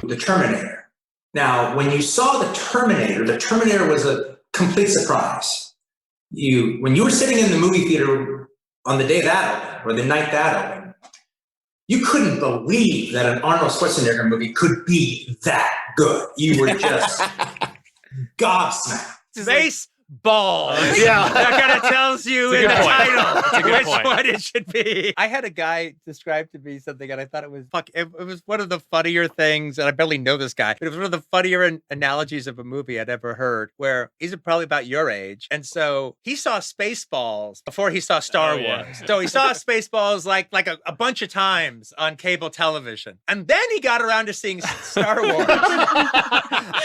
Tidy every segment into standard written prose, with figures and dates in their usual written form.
the Terminator. Now, when you saw the Terminator was a complete surprise. When you were sitting in the movie theater on the day that opened, or the night that opened, you couldn't believe that an Arnold Schwarzenegger movie could be that good. You were just gobsmacked. Spaceballs. Yeah. That kind of tells you in the title which one it should be. I had a guy describe to me something, and I thought it was it was one of the funnier things, and I barely know this guy, but it was one of the funnier analogies of a movie I'd ever heard, where he's probably about your age, and so he saw Spaceballs before he saw Star Wars. So he saw Spaceballs like a bunch of times on cable television, and then he got around to seeing Star Wars.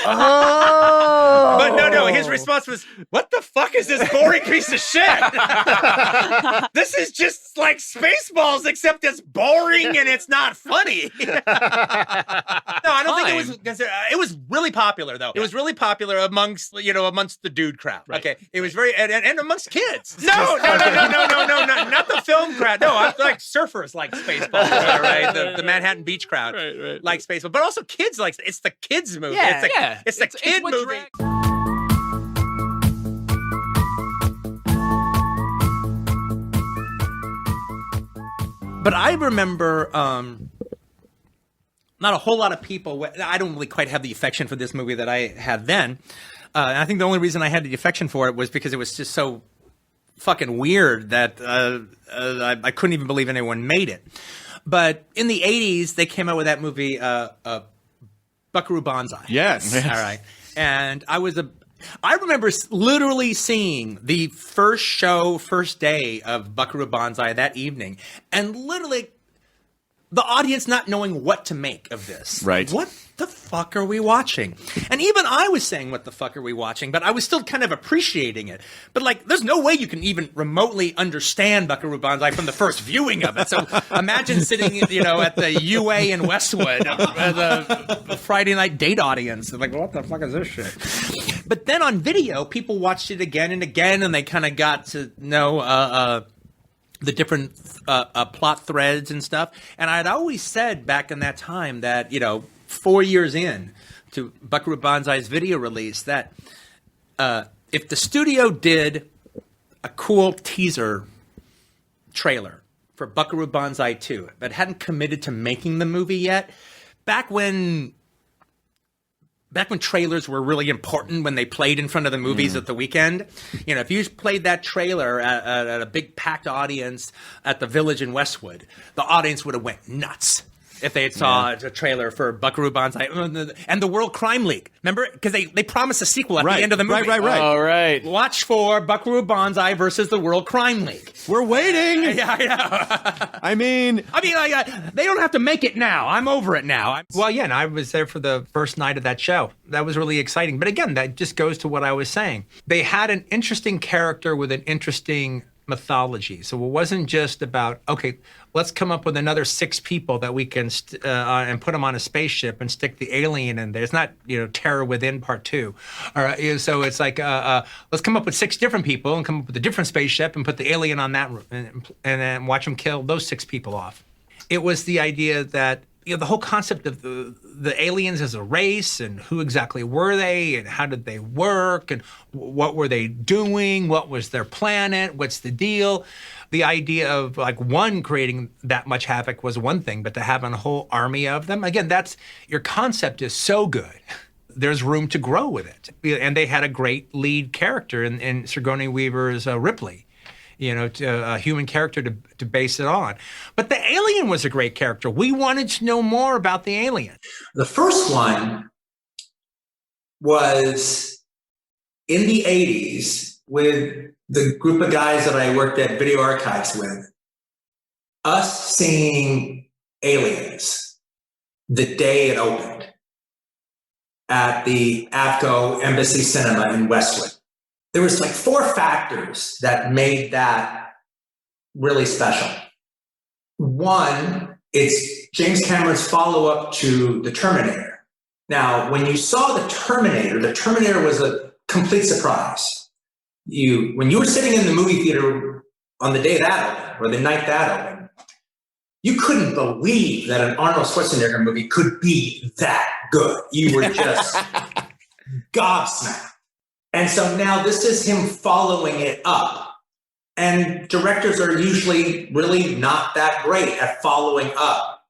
Oh! But no, his response was, what the fuck is this boring piece of shit? This is just like Spaceballs, except it's boring and it's not funny. No, I don't think it was, because it was really popular, though. It was really popular amongst the dude crowd. Right. Okay, it was very, and amongst kids. No, not the film crowd. No, I'm like surfers like Spaceballs, right? The Manhattan Beach crowd like Spaceballs, but also kids like, it's the kids movie. Yeah, it's the kid movie. But I remember not a whole lot of people. I don't really quite have the affection for this movie that I had then. And I think the only reason I had the affection for it was because it was just so fucking weird that I couldn't even believe anyone made it. But in the 80s, they came out with that movie, Buckaroo Banzai. Yes. All right. And I remember literally seeing the first day of Buckaroo Banzai that evening, and literally the audience not knowing what to make of this. Right. What the fuck are we watching? And even I was saying, what the fuck are we watching? But I was still kind of appreciating it. But like, there's no way you can even remotely understand Buckaroo Banzai from the first viewing of it. So imagine sitting, at the UA in Westwood, the Friday night date audience. They're like, what the fuck is this shit? But then on video, people watched it again and again, and they kind of got to know the different plot threads and stuff. And I'd always said back in that time that, 4 years in to Buckaroo Banzai's video release, that if the studio did a cool teaser trailer for Buckaroo Banzai 2, but hadn't committed to making the movie yet, back when trailers were really important, when they played in front of the movies at the weekend, if you played that trailer at a big packed audience at the Village in Westwood, the audience would have went nuts if they had saw a trailer for Buckaroo Banzai and the World Crime League. Remember? Because they promised a sequel at the end of the movie. Right. All right. Watch for Buckaroo Banzai versus the World Crime League. We're waiting. Yeah, I know. I mean, they don't have to make it now. I'm over it now. Well, yeah, and I was there for the first night of that show. That was really exciting. But again, that just goes to what I was saying. They had an interesting character with an interesting mythology. So it wasn't just about, okay, let's come up with another 6 people that we can and put them on a spaceship and stick the alien in there. It's not, Terror Within Part 2. All right, so it's like, let's come up with 6 different people and come up with a different spaceship and put the alien on that and then watch them kill those 6 people off. It was the idea that, the whole concept of the aliens as a race, and who exactly were they, and how did they work, and what were they doing, what was their planet, what's the deal. The idea of one creating that much havoc was one thing, but to have a whole army of them, again, your concept is so good. There's room to grow with it. And they had a great lead character in Sigourney Weaver's Ripley. A human character to base it on. But the alien was a great character. We wanted to know more about the alien. The first one was in the 80s with the group of guys that I worked at Video Archives with. Us seeing Aliens the day it opened at the AVCO Embassy Cinema in Westwood. There was 4 factors that made that really special. One, it's James Cameron's follow-up to the Terminator. Now, when you saw the Terminator was a complete surprise. When you were sitting in the movie theater on the day that opened, or the night that opened, you couldn't believe that an Arnold Schwarzenegger movie could be that good. You were just gobsmacked. And so now this is him following it up. And directors are usually really not that great at following up,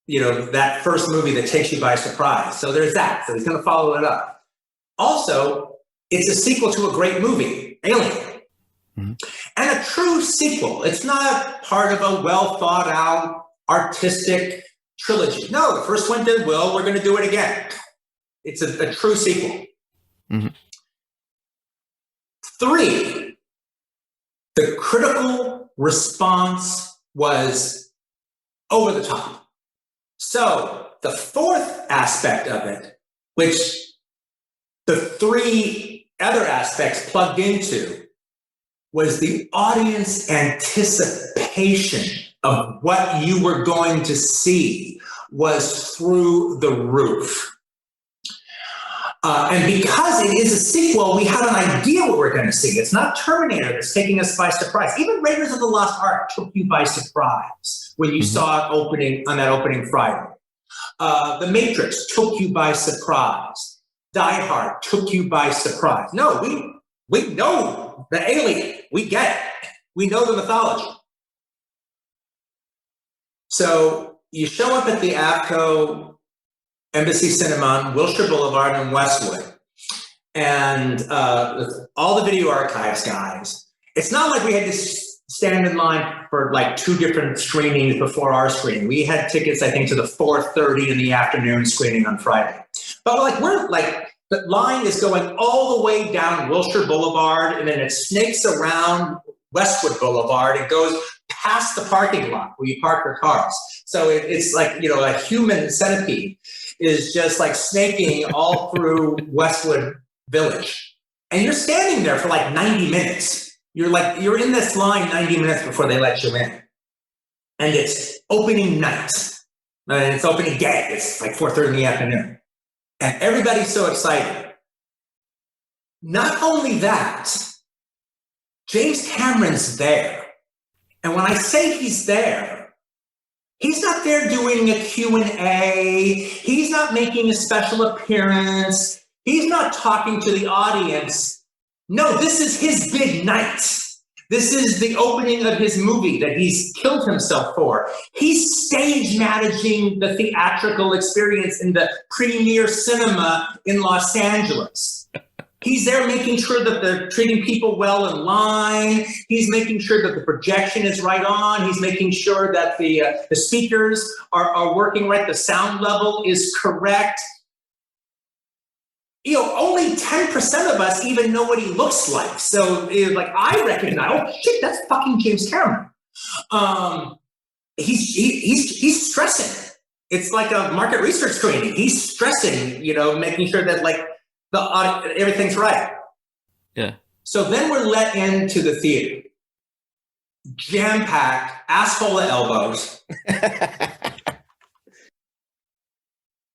that first movie that takes you by surprise. So there's that. So he's going to follow it up. Also, it's a sequel to a great movie, Alien. Mm-hmm. And a true sequel. It's not part of a well thought out artistic trilogy. No, the first one did well. We're going to do it again. It's a true sequel. Mm-hmm. 3, the critical response was over the top. So the 4th aspect of it, which the 3 other aspects plugged into, was the audience anticipation of what you were going to see was through the roof. And because it is a sequel, we had an idea what we're going to see. It's not Terminator that's taking us by surprise. Even Raiders of the Lost Ark took you by surprise when you saw it opening on that opening Friday. The Matrix took you by surprise. Die Hard took you by surprise. No, we know the alien. We get it. We know the mythology. So you show up at the APCO Embassy Cinema on Wilshire Boulevard in Westwood, and with all the video archives guys. It's not like we had to stand in line for like 2 different screenings before our screening. We had tickets, I think, to the 4:30 in the afternoon screening on Friday. But the line is going all the way down Wilshire Boulevard, and then it snakes around Westwood Boulevard and goes past the parking lot where you park your cars. So it's like, a human centipede is just like snaking all through Westwood Village. And you're standing there for like 90 minutes. You're in this line 90 minutes before they let you in. And it's opening night. And it's opening day. It's like 4:30 in the afternoon. And everybody's so excited. Not only that, James Cameron's there. And when I say he's there, he's not there doing a Q&A. He's not making a special appearance. He's not talking to the audience. No, this is his big night. This is the opening of his movie that he's killed himself for. He's stage managing the theatrical experience in the premier cinema in Los Angeles. He's there making sure that they're treating people well in line. He's making sure that the projection is right on. He's making sure that the speakers are working right. The sound level is correct. Only 10% of us even know what he looks like. So I recognize, oh shit, that's fucking James Cameron. He's stressing. It's like a market research screening. He's stressing, making sure that everything's right. Yeah. So then we're let into the theater, jam-packed, ass full of elbows.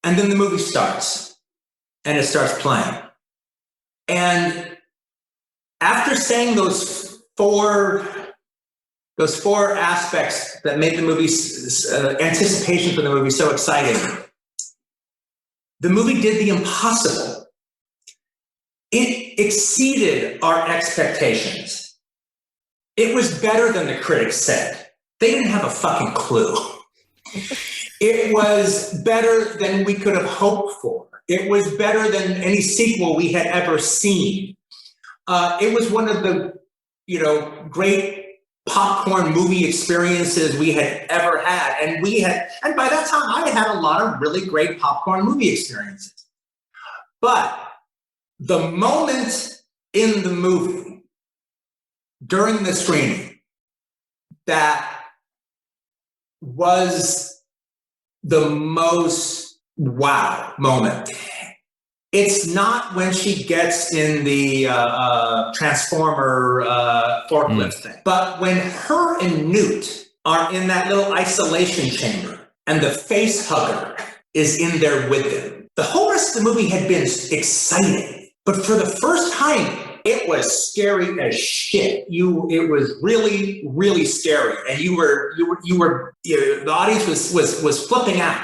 And then the movie starts, and it starts playing. And after saying those four aspects that made the movie, anticipation for the movie so exciting, the movie did the impossible. It exceeded our expectations. It was better than the critics said. They didn't have a fucking clue. It was better than we could have hoped for. It was better than any sequel we had ever seen. It was one of the, great popcorn movie experiences we had ever had. And by that time I had a lot of really great popcorn movie experiences. But the moment in the movie during the screening that was the most wow moment, it's not when she gets in the Transformer forklift thing, but when her and Newt are in that little isolation chamber and the face hugger is in there with them. The whole rest of the movie had been exciting. But for the first time, it was scary as shit. It was really, really scary, and the audience was flipping out.